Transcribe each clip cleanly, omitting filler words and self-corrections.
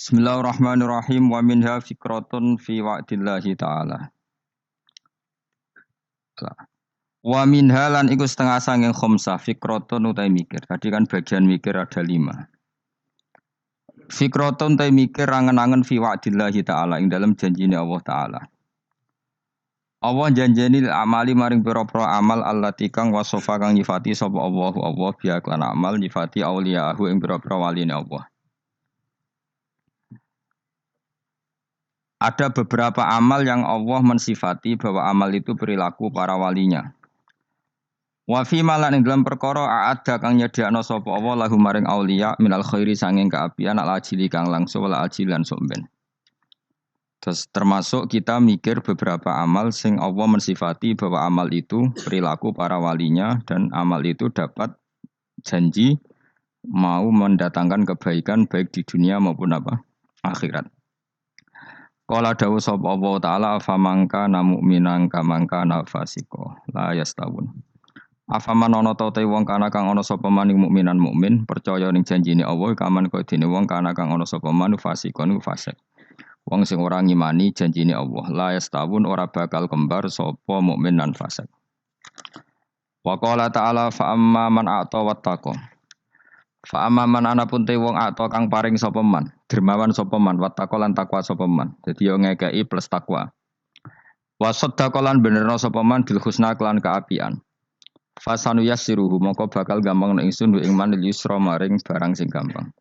Bismillahirrahmanirrahim wa minha fikratun fi wa'dillahi ta'ala. Wa minha lan iku setengah sanging khomsah fikratun utai mikir. Tadi kan bagian mikir ada 5. Fikratun utai mikir angen-angen fi wa'dillahi ta'ala ing dalam janjine Allah ta'ala. Allah janjeni amali maring pira-pira amal allati kang wasofa kang nyifati sapa Allahu Allah biya klan amal nyifati auliyahu ing pira-pira waline Allah. Ada beberapa amal yang Allah mensifati bahwa amal itu perilaku para walinya. Wa fi malan ing dalam perkara a'adda kang nyediakno sapa Allah lahu maring auliya minal khairi sanging kaapian al ajili kang langsung wal ajilan somben. Terus termasuk kita mikir beberapa amal sing Allah mensifati bahwa amal itu perilaku para walinya dan amal itu dapat janji mau mendatangkan kebaikan baik di dunia maupun akhirat. Qala dawu sapa Allah taala afamangka mu'minan kamangka nafasiko la yastawun. Afaman ana ta te wong kana kang ana sapa maning mukminan mukmin percaya ning janjine Allah kaman kaya dene wong kana kang ana sapa manu fasikon fasik. Wong sing ora ngimani janjine Allah la yastawun ora bakal kembar sapa mukmin lan fasik. Wa qala ta'ala fa amma man a'ta wattaqa. Fa amaman anapun te wong ato kang paring sapa man, dermawan sapa man, wattaqo lan takwa sapa man. Dadi yo ngekeki plus takwa. Wa saddaqa lan benerno sapa man bil husna kelan kaapian. Fasanu yassiruhu moko bakal gampang nek ingsun ing man yusra maring barang sing gampang.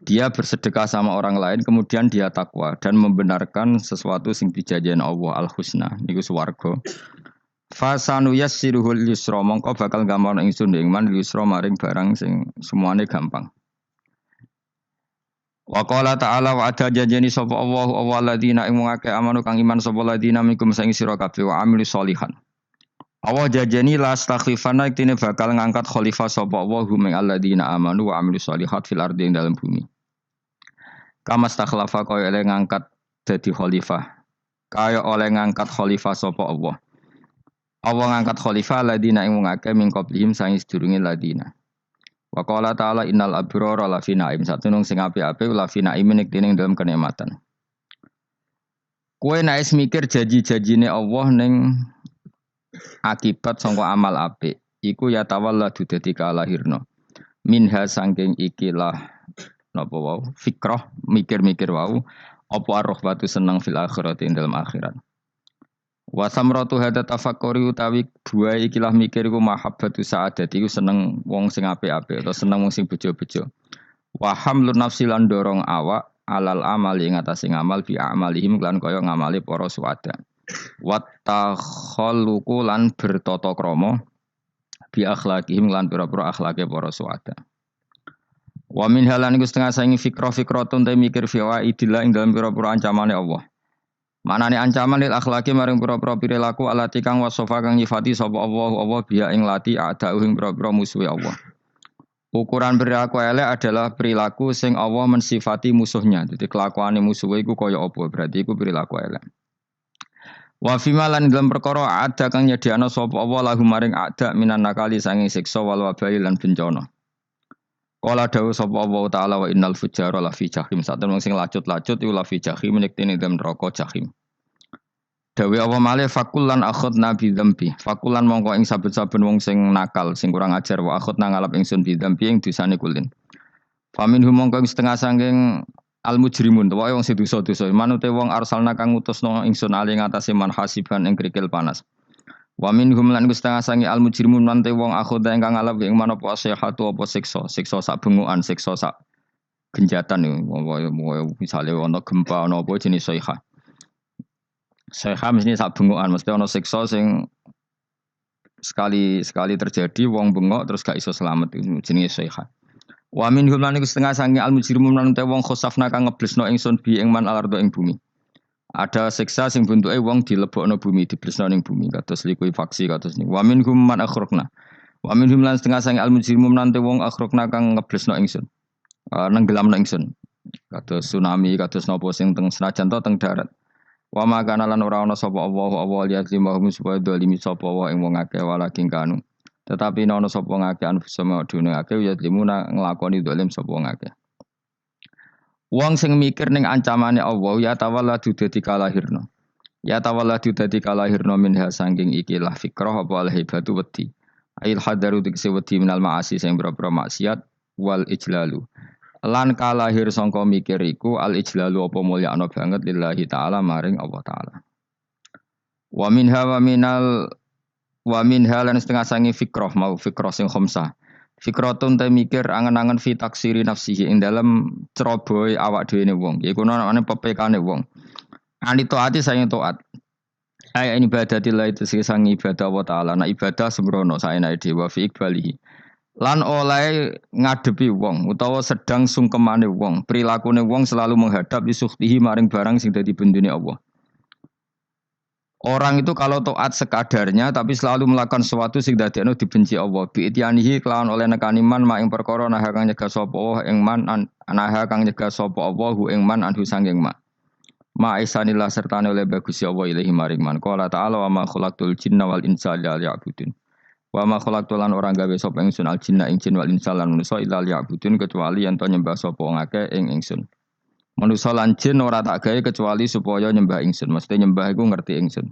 Dia bersedekah sama orang lain kemudian dia takwa dan membenarkan sesuatu sing dijanjikan Allah al-husna niku swarga. Fasanu yassiruhul yusra mongko bakal gampang ingsun ing man yusra maring barang sing semuane gampang. Wa qala ta'ala wa ada janjeni sapa Allahu alladzina ing ngake amanu kang iman sapa ladina minkum sing sira kabeh wa amilus solihan. Allah janjeni la astakhlifana iktine bakal ngangkat khalifah sapa Allahu min alladzina amanu wa amilus solihat fil ardi ing dalam bumi. Kama stakhlafa kaya oleh ngangkat dadi khalifah. Kaya oleh ngangkat khalifah sapa Allah. Allah ngangkat khalifah ladina ing ngake min qablihim sang sedurunge ladina. Wa qala ta'ala innal abrara la fi na'im satunung sing apik-apik la fi na'im nek dening dalam kenikmatan. Kowe nek mikir janji-janjine Allah ning akibat sangka amal apik iku ya tawalladu dadi kalahirna. Minha saking ikilah napa wau fikrah mikir-mikir wau apa ar-rahbatu seneng fil akhirati ing dalam akhirat. Wa samratu hada tafakkuri utawi buah ikilah mikir iku mahabbatu sa'adati iku seneng wong sing apik-apik atau seneng wong sing bejo-bejo. Wa hamlun nafsi lan dorong awak alal amali ing atase ngamal bi amalihim lan kaya ngamali para suwada. Wa takhalluqu lan bertata krama bi akhlaqihim lan pira-pira akhlake para suwada. Wa min halan iku setengah saingi fikra-fikratun te mikir fi wa'idillah ing dalam pira-pira ancamane Allah. Manane ancaman lil akhlaki maring pira-pira perilaku alati kang wasofa kang nyifati sapa Allah biya ing lati ada ing pira-pira musuhe Allah. Ukuran perilaku elek adalah perilaku sing Allah mensifati musuhnya. Jadi kelakuane musuhe iku kaya apa? Berarti iku perilaku elek. Wa fi malan dalam perkara ada kang nyediakno sapa Allah lahu maring ada minan nakali sanging siksa wal wabali lan bencana. Qala dawu sapa Allah taala wa innal fujjara la fi jahim. Saten wong sing lacut-lacut iku la fi jahim nektene dalam neraka jahim. Dawe Allah malih fakullan akhadna bi dzambi. Fakullan mongko ing saben-saben wong sing nakal, sing kurang ajar wa akhadna ngalap ingsun bi dzambi ing dosane kulin. Famin mongko ing setengah sanging al mujrimun, wae wong sing dosa-dosa. Manute wong arsalna kang ngutusno ingsun ali ngatasi man hasiban ing krikil panas. Wa minhum lan setengah sangi al mujrimun nante wong akhoda ingkang ngalap ing manapa asihatu apa siksa sak bengukan siksa sak genjatan misale ana gempa ana apa jenis sayha mesti sak bengukan mesti ana siksa sing sekali terjadi wong bengok terus gak iso selamat jenis sayha. Wa minhum lan setengah sangi al mujrimun nante wong khosafna kang ngeblesno ingsun bi ing man alardo ing bumi. Ada siksa sing bentuke wong dilebokno bumi, diblesno ning bumi kados likuifaksi kados niku. Wa minhum man akhraqna. Wa minhum lan setengah sang al-mujrimun nante wong akhraqna kang ngeblesno ingsun. Nenggelamno ingsun. Kados tsunami, kados napa sing teng senajan to teng darat. Wa makana lan ora ana sapa Allah yazlimahum supaya dolimi sapa wa ing wong akeh walakin kanu. Tetapi ana sapa ngakeh anfusama dune akeh yazlimuna nglakoni dolim sapa wong akeh. Wong sing mikir ning ancamane Allah ya tawalladu dadi kalahirna. Ya tawalladu dadi kalahirna minha sangking ikilah fikrah apa al-hibatu wedi. Ail hadaru dikse wedi minal ma'asi sing boro-boro maksiat wal ijlalu. Lan kalahir sangka mikir iku al ijlalu apa mulyakno banget lillahi taala maring Allah taala. Wa minha lan setengah sangi fikrah mau fikrah sing khamsah. Fikratun te mikir angen-angen fi taksiri nafsihi ing dalem cerobohe awak dhewe ne wong. Iku ana pepekane wong. Ani taati sayang taat. Ay ibadatillah itu sang ibadah wa ta'ala. Nah ibadah sembrono saenae dewa fi iqbalihi. Lan oleh ngadepi wong utawa sedang sungkemane wong. Prilakune wong selalu menghadap lisuhtihi maring barang sing dadi bendune Allah. Orang itu kalau taat sekadarnya tapi selalu melakukan sesuatu sing dadekno dibenci Allah. Bi ityanihi kelawan oleh nekani man mak ing perkara naha kang nyegah sapa Allah ing man naha kang nyegah sapa Allah hu ing man anhu sanging mak. Ma isanillah sertane oleh bagus ya Allah ilahi maring man. Qala ta'ala wa ma khalaqtul jinna wal insa illa liya'budun. Wa ma khalaqtul lan orang gawe sapa ingsun al jinna ing jin wal insa lan manusa illa liya'budun kecuali yen to nyembah sapa ngake ing ingsun. Manusa lan jin ora tak gawe kecuali supaya nyembah ingsun. Mesti nyembah iku ngerti ingsun.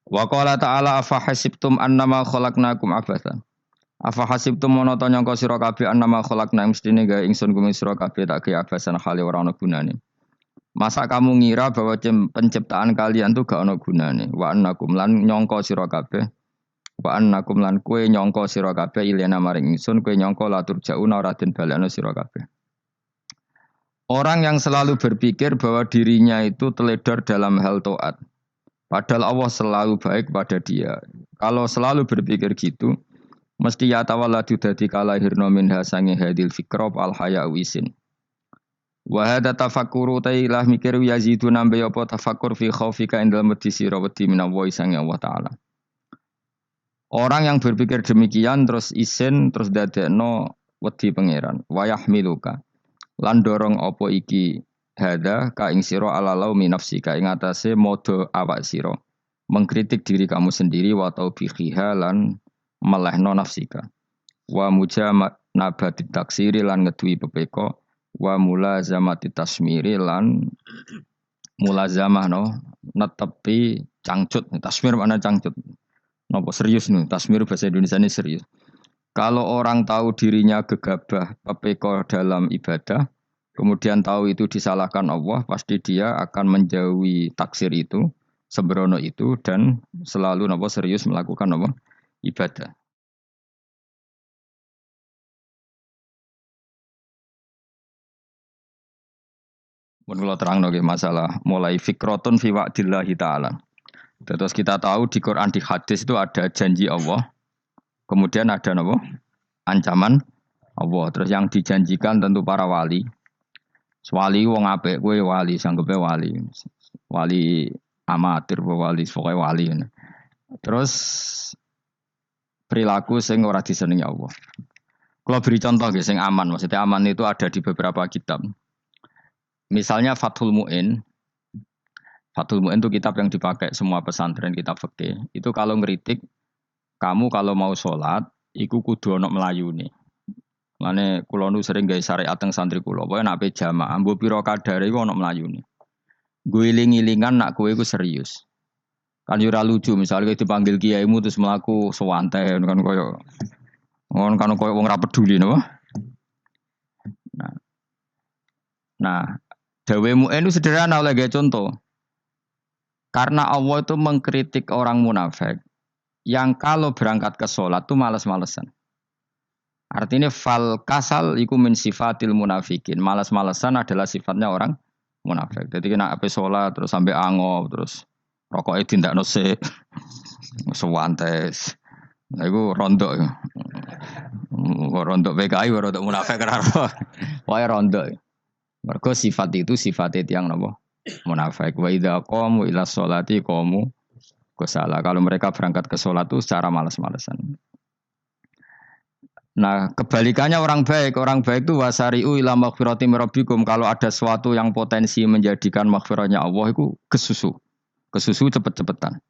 Wa qala ta'ala afa hasibtum annama khalaqnakum abathan. Afa hasibtum monoto nyangka sira kabeh annama khalaqna mestine gawe ingsun kuwi sira kabeh tak gawe abasan khali ora ana gunane. Masa kamu ngira bahwa penciptaan kalian tuh gak ana gunane. Wa annakum lan nyangka sira kabeh. Wa annakum lan kowe nyangka sira kabeh ilena maring ingsun kowe nyangka latur jauna ora den balekno sira kabeh. Orang yang selalu berpikir bahwa dirinya itu teledor dalam hal taat. Padahal Allah selalu baik pada dia. Kalau selalu berpikir gitu, mesti ya tawalladu dadi kalahirna minha sange hadil fikra al haya wisin. Wa hadza tafakkuru tailah mikir yazidu nambe apa tafakkur fi khaufika indal mati sira wedi minallahi sange Allah taala. Orang yang berpikir demikian terus isin terus dadekno wedi pangeran. Wa yahmiluka lan dorong apa iki hadza ka ing sira alalau min nafsika ing atase modo awak sira mengkritik diri kamu sendiri wa taubihiha lan melehno nafsika wa mujamati taksiri lan ngedui pepeko wa mulazamati tasmiri lan mulazamah no netepi cangcut tasmir mana cangcut napa serius nih tasmir bahasa Indonesia ini serius. Kalau orang tahu dirinya gegabah pepeko dalam ibadah, kemudian tahu itu disalahkan Allah, pasti dia akan menjauhi taksir itu, sembrono itu, dan selalu serius melakukan ibadah. Mun kula terangno nggih masalah mulai fikrotun fi wa'dillahi ta'ala. Terus kita tahu di Quran di hadis itu ada janji Allah. Kemudian ada ancaman Allah. Terus yang dijanjikan tentu para wali. Wali wong apik kowe wali sanggepe wali. Wali amatir wali pokoke wali. Terus perilaku sing ora disenengi Allah. Kalau beri contoh nggih sing aman, maksudnya aman itu ada di beberapa kitab. Misalnya Fathul Mu'in. Fathul Mu'in itu kitab yang dipakai semua pesantren kitab fikih. Itu kalau ngeritik kamu kalau mau sholat, iku kudu ana melayune. Mane kula nu sering gawe syariat teng santri kula, pokoke nek ape jamaah, mbok pira kadare iku ana melayune. Guling-gilingan nak kowe iku serius. Kan yo ora lucu, misalnya dipanggil kiaimu terus mlaku sewantai kan koyo wong ora peduli napa. Nah, dawe Mu'in itu sederhana oleh gawe contoh. Karena Allah itu mengkritik orang munafik yang kalau berangkat ke sholat tuh malas-malesan. Artinya fal kasal iku min sifatil munafikin. Malas-malesan adalah sifatnya orang munafik. Jadi kena ape sholat terus sampai angop terus rokoknya tindak nose sewantes. Nah itu rondok. Rondok PKI rondok munafik karo. Wae rondok. Mergo sifat itu sifatnya yang napa? Munafik. Wa idza qamu ila sholati qamu salah. Kalau mereka berangkat ke sholat itu secara malas-malasan. Nah, kebalikannya orang baik itu wasari'u ila maghfirati mirabbikum. Kalau ada sesuatu yang potensi menjadikan maghfirahnya Allah itu kesusu cepet-cepetan.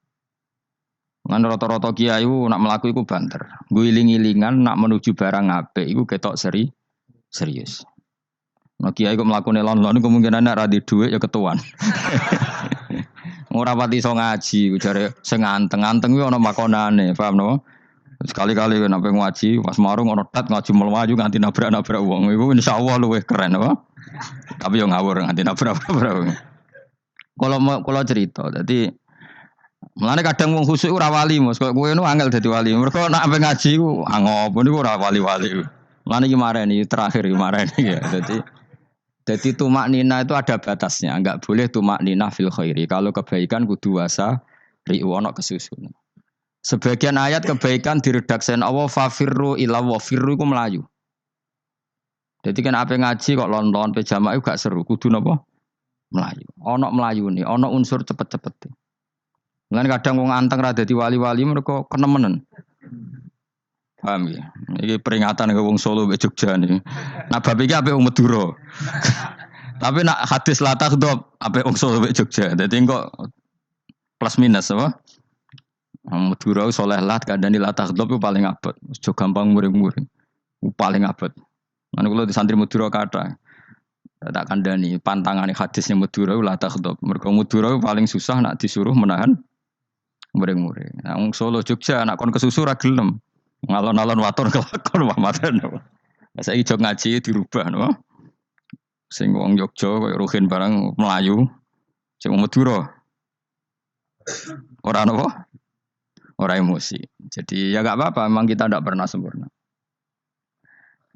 Ngan rata-rata kiai nak melaku iku banter. Guling-gilingan nak menuju barang apik iku ketok serius. Nah kiai kok mlakune lon-lon kemungkinan nek ra di dhuwit ya ketuan. Ora pati iso ngaji, jare sing anteng-anteng kuwi ana makonane, paham no? Sekali-kali nek ngaji pas marung ana tat ngaji mlayu nganti nabrak-nabrak wong. Iku insyaallah luwih keren apa? Tapi yo ngawur nganti nabrak-nabrak wong. Kalau cerita, jadi mulane kadang wong khusuk ora wali, Mas. Kok kowe nu angel dadi wali. Mergo nek ape ngaji ku angop niku ora wali-wali. Mulane iki mareni terakhir iki mareni ya. Jadi tumak nina itu ada batasnya, enggak boleh tumak nina fil khairi. Kalau kebaikan kudu wasa riwono kesusun. Sebagian ayat kebaikan diredaksen Allah fafirru ila wa firru iku melayu. Jadi kan apa ngaji kok lon-lon pe jamaah gak seru, kudu napa? Melayu. Ono melayune, ono unsur cepet-cepet. Mulane kadang wong anteng ra dadi wali-wali mereka kenemenen. Paham ya? Ini peringatan ke wong Solo mbek Jogja nih. Nah bab iki apik wong Madura. Tapi nak hadis la takhdhab apik wong Solo mbek Jogja. Dadi kok plus minus apa? Madura soleh lah kandhani la takhdhab paling abot. Aja gampang muring-muring. Paling abot. Mana kula di santri Madura kathah. Tak kandhani pantangane hadisnya Madura la takhdhab. Mergo Madura paling susah nak disuruh menahan muring-muring. Nah wong Solo Jogja nak kon kesusu ra gelem. Ngalon-alon waton kelakon wamatan. Saiki jog ngaji dirubah no. Sing wong Jogja koyo Ruhin barang Melayu. Sing wong Madura. Ora napa? Ora emosi. Jadi ya enggak apa-apa, memang kita tidak pernah sempurna.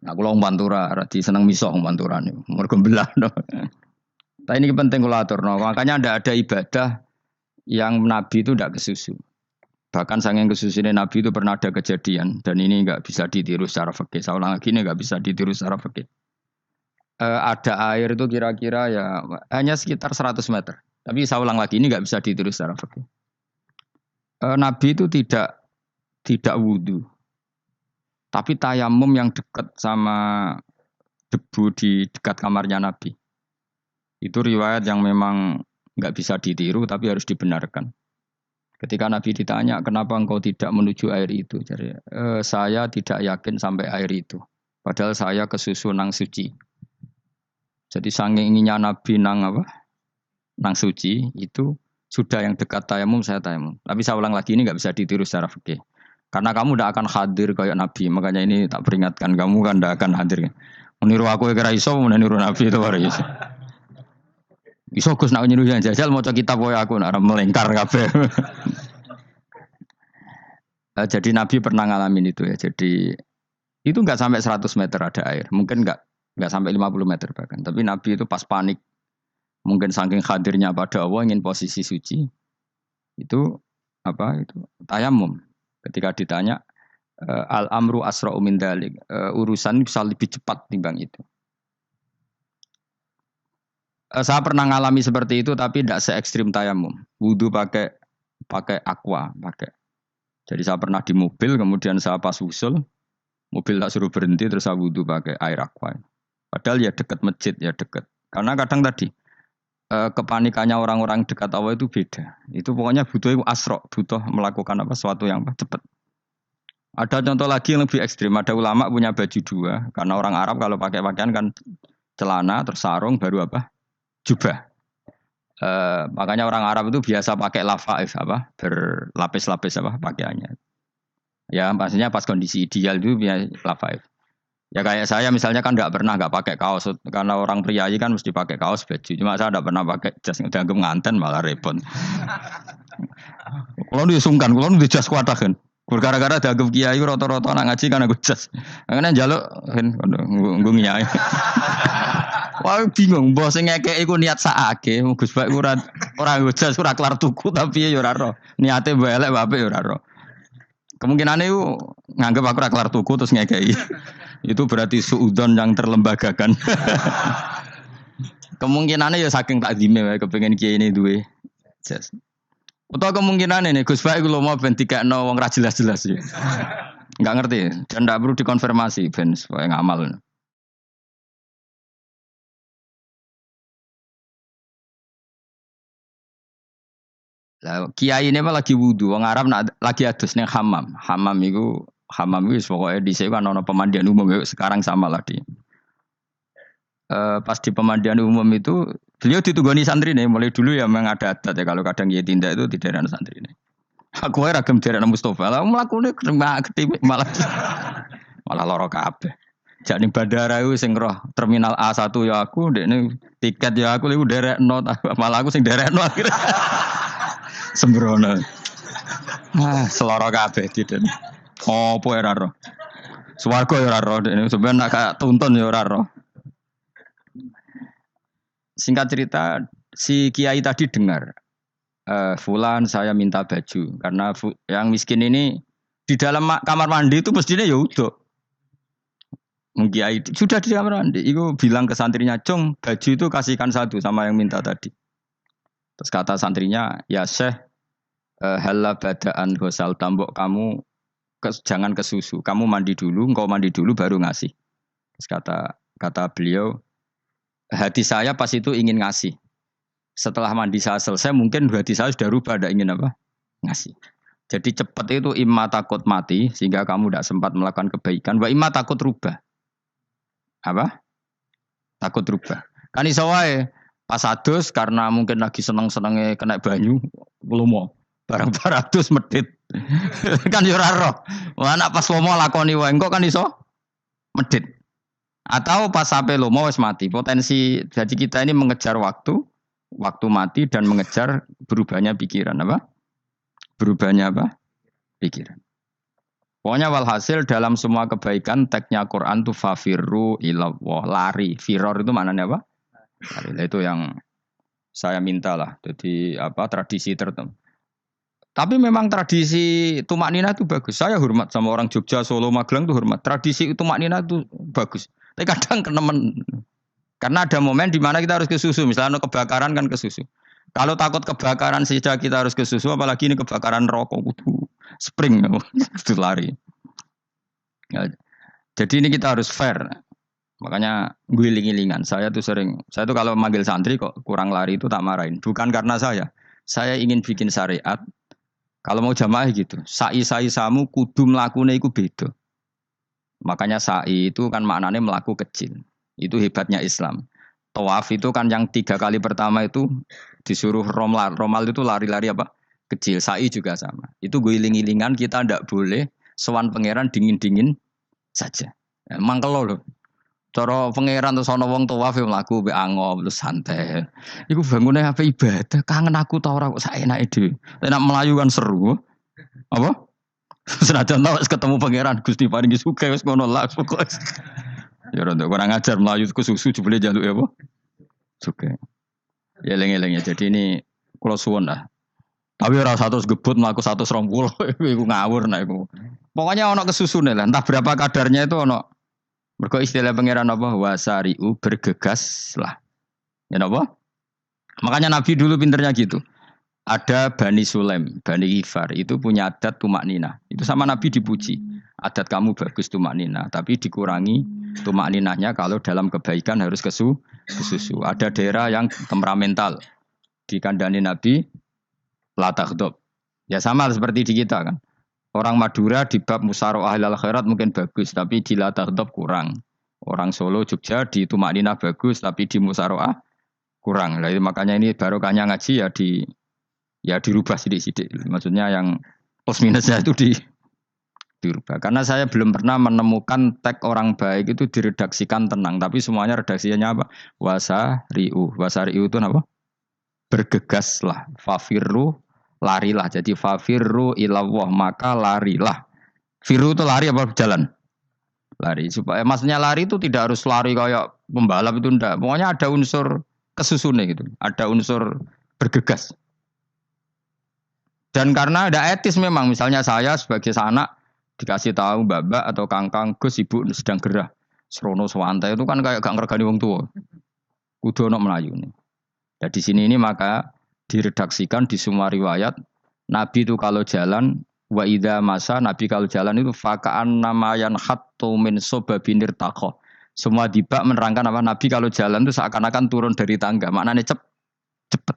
Nah, kula wong Pantura radi seneng misah wong Pantura niku. Mergo belah no. Tapi ini penting kula aturno. Makanya ndak ada ibadah yang Nabi itu tidak kesusu. Bahkan saking kesusunan Nabi itu pernah ada kejadian dan ini enggak bisa ditiru secara fikih. Saya ulang lagi ini enggak bisa ditiru secara fikih. Ada air itu kira-kira ya hanya sekitar 100 meter. Tapi saya ulang lagi ini enggak bisa ditiru secara fikih. Nabi itu tidak wudu. Tapi tayamum yang dekat sama debu di dekat kamarnya Nabi. Itu riwayat yang memang enggak bisa ditiru tapi harus dibenarkan. Ketika Nabi ditanya, kenapa engkau tidak menuju air itu? Jadi, saya tidak yakin sampai air itu. Padahal saya kesusu nang suci. Jadi saking inginnya Nabi nang apa? Nang suci itu sudah yang dekat tayamum saya tayamum. Tapi saya ulang lagi ini nggak bisa ditiru secara fikih. Karena kamu tidak akan hadir kayak Nabi. Makanya ini tak peringatkan kamu kan tidak akan hadir. Meniru aku kira iso, meniru Nabi itu baru iso. Iso Gus nak nyuruh jajal maca kitab koyo aku nak melengkar kabeh. Jadi Nabi pernah ngalamin itu ya. Jadi itu enggak sampai 100 meter ada air. Mungkin enggak sampai 50 meter bahkan. Tapi Nabi itu pas panik. Mungkin saking hadirnya pada Allah ingin posisi suci. Itu apa itu? Tayamum. Ketika ditanya al-amru asra'u min dzalik. Urusan bisa lebih cepat timbang itu. Saya pernah ngalami seperti itu tapi tidak se ekstrim tayamum. Wudu pakai aqua, pakai. Jadi saya pernah di mobil, kemudian saya pas usul, mobil tak suruh berhenti, terus saya wudu pakai air aqua. Padahal ya dekat masjid, ya dekat. Karena kadang tadi kepanikannya orang-orang dekat Allah itu beda. Itu pokoknya butuh asro, butuh melakukan apa sesuatu yang cepat. Ada contoh lagi yang lebih ekstrim. Ada ulama punya baju dua, karena orang Arab kalau pakai pakaian kan celana, terus sarung, baru apa? Jubah. Makanya orang Arab itu biasa pakai lafaif apa berlapis-lapis apa pakaiannya. Ya maksudnya pas kondisi ideal itu biasa lafaif. Ya kayak saya misalnya kan nggak pakai kaos karena orang priayi kan mesti pakai kaos baju. Cuma saya nggak pernah pakai jas dianggap nganten malah repot. Kalau disungkan, kalau di jas kuatah kan. Gara-gara dianggap kiai rata-rata nak ngaji kan aku jas. Makanya jaluk kan nggung nyai. Wah bingung, bos ngekek iku niat sakake, Gus Bak ora jas ora kelar tuku tapi ya ora ro. Niate mbok elek wae ya ora ro. Kemungkinane iku nganggep aku ora kelar tuku terus ngekeki. Itu berarti suudzon yang terlembagakan. Kemungkinane ya saking takdime wae kepengin kiai ini duwe jas. Utawa kemungkinane nih Gus Bak iku lho mau ben dikekno wong ra jelas-jelas ya. Enggak ngerti dan enggak perlu dikonfirmasi ben supaya ngamal. Lah kiai ini mah lagi wudu, wong Arab lagi adus ning hammam. Hammam iku pokoke dhisik kan ana pemandian umum sekarang sama lah di. pas di pemandian umum itu beliau ditunggoni santri nih. Mulai dulu ya memang ada adat ya kalau kadang dia tindak itu tidak ada santri nih. Aku aja ragam dari Mustafa lah melakukan kena ketime malah malah loro kabeh. Jak ning bandara iku sing roh terminal A1 ya aku, dekne tiket ya aku iku derekno malah aku sing derekno akhirnya. Sembrono. Ah, seloro kabeh diden. Opo ora roh. Swarga ya ora roh dekne sampeyan nak gak tuntun ya ora roh. Singkat cerita si kiai tadi dengar Fulan saya minta baju karena yang miskin ini di dalam kamar mandi itu mestinya ya udah Kiai sudah di kamar mandi itu bilang ke santrinya Cung baju itu kasihkan satu sama yang minta tadi terus kata santrinya ya Syekh halla badaan ghusal tambok kamu jangan ke susu kamu mandi dulu engkau mandi dulu baru ngasih terus kata beliau hati saya pas itu ingin ngasih setelah mandi saya selesai mungkin hati saya sudah rubah tidak ingin apa ngasih jadi cepat itu imma takut mati sehingga kamu tidak sempat melakukan kebaikan wa imma takut rubah apa takut rubah kan iso wae pas adus karena mungkin lagi seneng-senenge kena banyu lomo barang 200 medit kan yo ora roh anak pas lomo lakoni wae engko kan iso medit atau pas sampai lomo wis mati potensi jadi kita ini mengejar waktu mati dan mengejar berubahnya pikiran apa? Berubahnya apa? Pikiran. Pokoknya walhasil dalam semua kebaikan teksnya Quran itu fafirru ilallah lari. Firor itu maknanya apa? Lari. Itu yang saya minta lah. Jadi apa tradisi tertentu. Tapi memang tradisi tumak nina itu bagus. Saya hormat sama orang Jogja, Solo, Magelang itu hormat. Tradisi tumak nina itu bagus. Tapi kadang kenemen. Karena ada momen di mana kita harus ke susu, misalnya kebakaran kan ke susu. Kalau takut kebakaran saja kita harus ke susu, apalagi ini kebakaran rokok, kudu spring, kudu lari. Ya, jadi ini kita harus fair. Makanya guling-gilingan. Saya tuh kalau manggil santri kok kurang lari itu tak marahin. Bukan karena saya ingin bikin syariat. Kalau mau jamaah gitu, sa'i samu kudu mlakune iku beda. Makanya sa'i itu kan maknanya melaku kecil. Itu hebatnya Islam. Tawaf itu kan yang 3 kali pertama itu disuruh romal. Romal itu lari-lari apa? Kecil. Sa'i juga sama. Itu guling-gilingan kita ndak boleh sowan pangeran dingin-dingin saja. Emang kalau loh. Cara pangeran terus ana wong tawaf yo mlaku mbek angop terus santai. Iku bangune apa ibadah? Kangen aku ta ora kok saenake dhewe. Nek melayu kan seru. Apa? Senajan tau ketemu pangeran Gusti paringi sugih wis ngono lah pokoke. Ya ora kurang ajar melayu ke susu jebule jaluk ya apa? Sugih. Ya eling-eling ya. Jadi ini kula suwun lah. Tapi ora 100 gebut mlaku 120 iku ngawur nek iku. Pokoknya ono kesusune lah, entah berapa kadarnya itu ono. Mergo istilah pangeran apa wasariu bergegas lah. Ya napa? Makanya Nabi dulu pinternya gitu. Ada Bani Sulaim, Bani Ghifar, itu punya adat tumak nina. Itu sama Nabi dipuji. Adat kamu bagus tumak nina, tapi dikurangi tumak ninahnya kalau dalam kebaikan harus ke susu. Ada daerah yang temperamental. Dikandani Nabi, la taghdab. Ya sama seperti di kita kan. Orang Madura di bab musyawarah ahlul khairat mungkin bagus, tapi di la taghdab kurang. Orang Solo, Jogja di tumak ninah bagus, tapi di musyawarah kurang. Nah, makanya ini barokahnya ngaji ya dirubah sidik-sidik. Maksudnya yang plus minusnya itu dirubah. Karena saya belum pernah menemukan tag orang baik itu diredaksikan tenang. Tapi semuanya redaksinya apa? Wasari'u. Wasari'u itu apa? Bergegaslah. Fafirru, larilah. Jadi fafirru ilallah. Maka larilah. Firu itu lari apa jalan? Lari. Supaya maksudnya lari itu tidak harus lari kayak pembalap itu enggak. Pokoknya ada unsur kesusunnya gitu. Ada unsur bergegas. Dan karena ada etis memang, misalnya saya sebagai anak dikasih tahu babak atau kangkang Gus ibu sedang gerah, serono sewantai itu kan kayak gak ngergani wong tua, kudu ono Melayu nih. Dan di sini ini maka diredaksikan di semua riwayat Nabi itu kalau jalan wa idza masa Nabi kalau jalan itu fakaan namayan hattu min sobabinir takho. Semua dibak menerangkan apa Nabi kalau jalan itu seakan-akan turun dari tangga, maknanya cepet.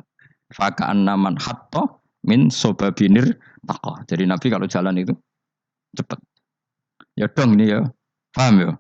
Fakaan naman hatto min sobabinir takoh. Jadi Nabi kalau jalan itu cepat. Ya dong ini ya. Paham ya?